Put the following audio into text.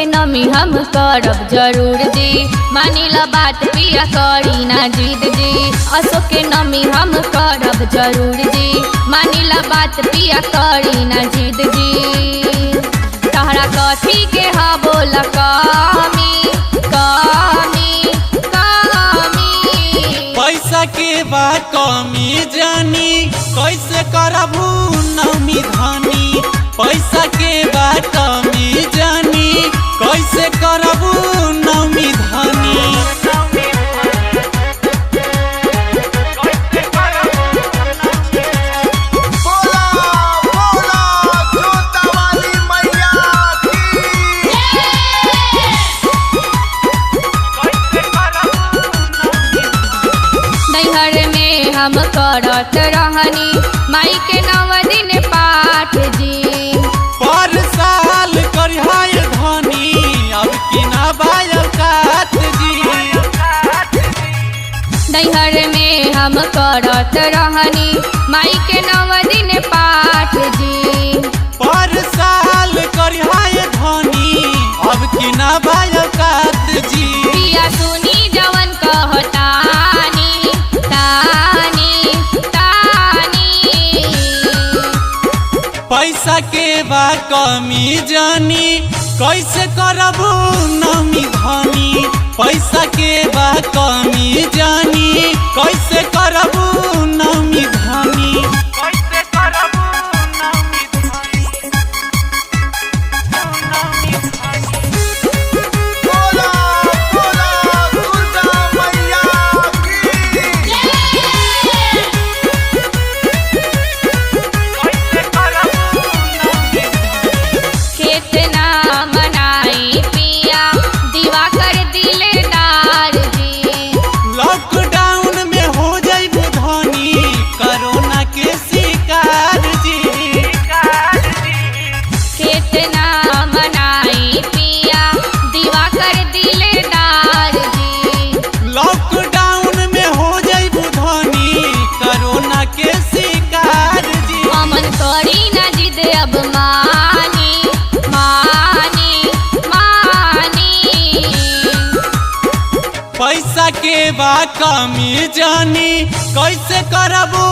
के नमी हम करब जरूर जी, मानिला बात पिया करी ना जिद जी। असो के नमी हम करब जरूर जी, मानिला बात पिया करी ना जिद जी। तहरा कथी के हा बोल कमी कमी कमी, पैसा के बा कमी जानी कैसे करबू नमी धनी। पैसा के बा कमी जानी कैसे करबू नमी धनी। नैहर में हम करत रहनी माई के 9 दिन पाठ जी। पर साल करिहाय धनी अब की ना बायल कात जी। नैहर में हम करत रहनी माई के 9 दिन पाठ जी। पर साल करिहाय धनी अब की ना बायल कात जी। पिया सुनी जवन कहतानी तानी तानी, पैसा के बा कमी जानी कैसे करबू नमी धनी। पैसा के बा कमी जानी कैसे करबू नमी धनी। कैसे करबू नमी धनी। बोला बोला दुर्गा मैया की। कितना मनाई पिया दिवाकर दिलदार जी। लॉकडाउन में हो जाइबू धनी कोरोना के शिकार जी। कितना मनाई पिया दिवाकर दिलदार जी। लॉकडाउन में हो जाइबू धनी कोरोना के शिकार जी। अमन करी ना जिद अब मानी मानी मानी, पैसा के बा कमी जानी कैसे करबू